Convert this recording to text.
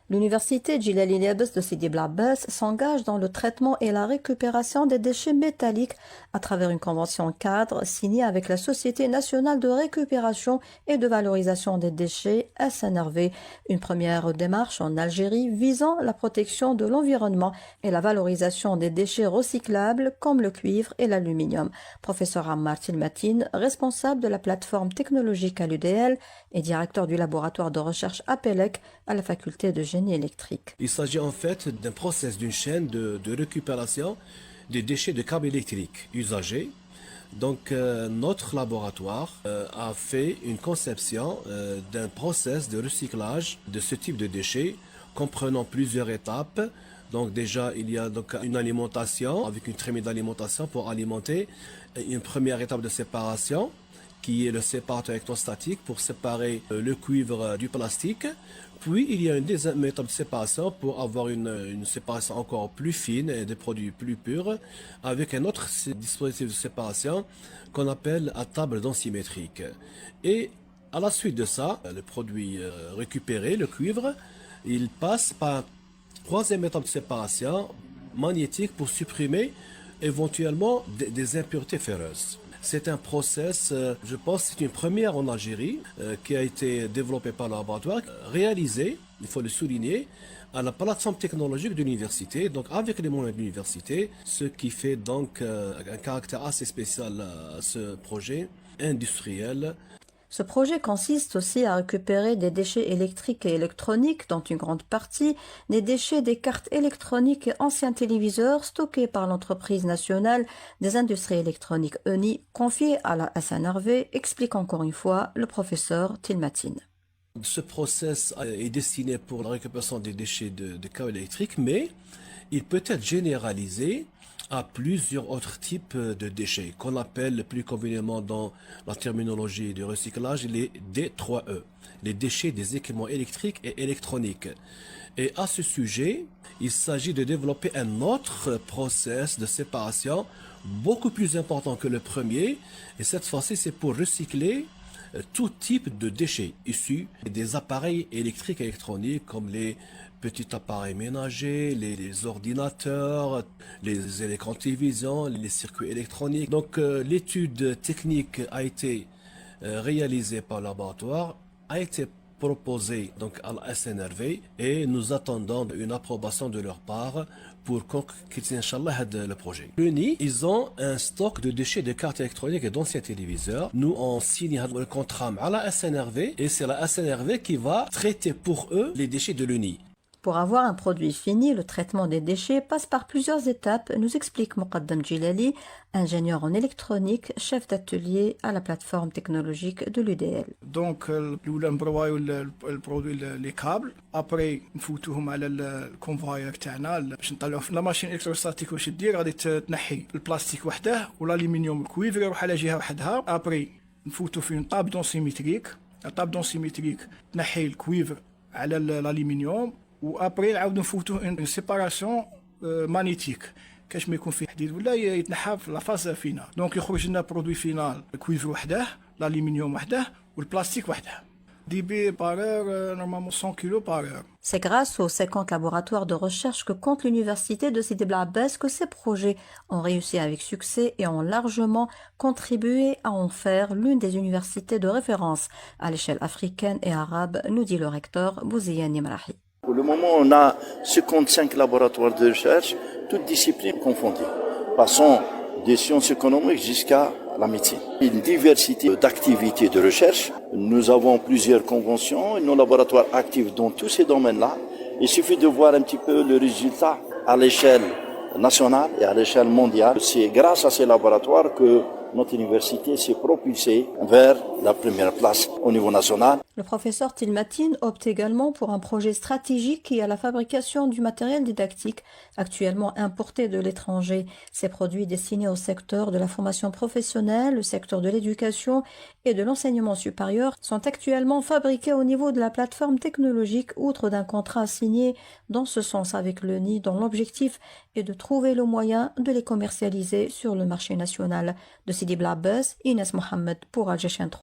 L'université Djilali Liabès de Sidi Bel Abbès s'engage dans le traitement et la récupération des déchets métalliques à travers une convention cadre signée avec la Société nationale de récupération et de valorisation des déchets SNRV, une première démarche en Algérie visant la protection de l'environnement et la valorisation des déchets recyclables comme le cuivre et l'aluminium. Professeur Ammar Tilmatine, responsable de la plateforme technologique à l'UDL et directeur du laboratoire de recherche APELEC à la faculté de génie électrique. Il s'agit en fait d'un process, d'une chaîne de récupération des déchets de câbles électriques usagés. Donc notre laboratoire a fait une conception d'un process de recyclage de ce type de déchets comprenant plusieurs étapes. Donc déjà il y a donc une alimentation avec une trémie d'alimentation pour alimenter une première étape de séparation qui est le séparateur électrostatique pour séparer le cuivre du plastique. Puis il y a une deuxième étape de séparation pour avoir une séparation encore plus fine et des produits plus purs avec un autre dispositif de séparation qu'on appelle à table densimétrique. Et à la suite de ça, le produit récupéré, le cuivre, il passe par une troisième étape de séparation magnétique pour supprimer éventuellement des impuretés ferreuses. C'est un process, je pense, c'est une première en Algérie qui a été développée par le laboratoire, réalisée, il faut le souligner, à la plateforme technologique de l'université, donc avec les moyens de l'université, ce qui fait donc un caractère assez spécial à ce projet industriel. Ce projet consiste aussi à récupérer des déchets électriques et électroniques, dont une grande partie des déchets des cartes électroniques et anciens téléviseurs stockés par l'entreprise nationale des industries électroniques ENI, confiée à la SNRV, explique encore une fois le professeur Tilmatine. Ce process est destiné pour la récupération des déchets de câbles électriques, mais il peut être généralisé à plusieurs autres types de déchets qu'on appelle plus convenablement dans la terminologie du recyclage les D3E, les déchets des équipements électriques et électroniques. Et à ce sujet, il s'agit de développer un autre process de séparation beaucoup plus important que le premier, et cette fois-ci c'est pour recycler tout type de déchets issus des appareils électriques et électroniques comme les petits appareils ménagers, les ordinateurs, les écrans de télévision, les circuits électroniques. Donc l'étude technique a été réalisée par le laboratoire, a été proposée donc à la SNRV et nous attendons une approbation de leur part pour concrétiser Inch'Allah le projet. L'UNI, ils ont un stock de déchets de cartes électroniques et d'anciens téléviseurs. Nous on signe le contrat à la SNRV et c'est la SNRV qui va traiter pour eux les déchets de l'UNI. Pour avoir un produit fini, le traitement des déchets passe par plusieurs étapes, nous explique Muqaddam Djilali, ingénieur en électronique, chef d'atelier à la plateforme technologique de l'UDL. Donc, الأولى نبروايو البرودوي لي كابل ابري نفوتوهم على الكونفاير تاعنا باش نطلعوهم في لا ماشين الكتروستاتيك. واش دير غادي تنحي البلاستيك وحده والالومنيوم الكويفر يروح على جهه وحدها. ابري نفوتو في طاب دونسيميتريك. الطاب دونسيميتريك تنحي الكويفر على الالومنيوم وابري نعاودو نفوتو اون سيباراسيون مانيتيك كاش ما يكون فيه حديد ولا يتنحى في لا فاز فينال. دونك يخرج لنا برودوي فينال الكويفر وحده، الالومنيوم وحده والبلاستيك وحده. dB par heure, normalement 100 kg par heure. C'est grâce aux 50 laboratoires de recherche que compte l'université de Sidi Bel Abbès que ces projets ont réussi avec succès et ont largement contribué à en faire l'une des universités de référence à l'échelle africaine et arabe, nous dit le recteur Bouziane Nimrahi. Pour le moment, on a 55 laboratoires de recherche, toutes disciplines confondues, passant des sciences économiques jusqu'à la médecine. Une diversité d'activités de recherche. Nous avons plusieurs conventions, nos laboratoires actifs dans tous ces domaines-là. Il suffit de voir un petit peu le résultat à l'échelle nationale et à l'échelle mondiale. C'est grâce à ces laboratoires que notre université s'est propulsée vers la première place au niveau national. Le professeur Tilmatine opte également pour un projet stratégique qui est la fabrication du matériel didactique actuellement importé de l'étranger. Ces produits destinés au secteur de la formation professionnelle, le secteur de l'éducation et de l'enseignement supérieur sont actuellement fabriqués au niveau de la plateforme technologique, outre d'un contrat signé dans ce sens avec l'ENI, dont l'objectif est de trouver le moyen de les commercialiser sur le marché national. De Sidi Bel Abbès, Inès Mohamed pour Al Jazeera.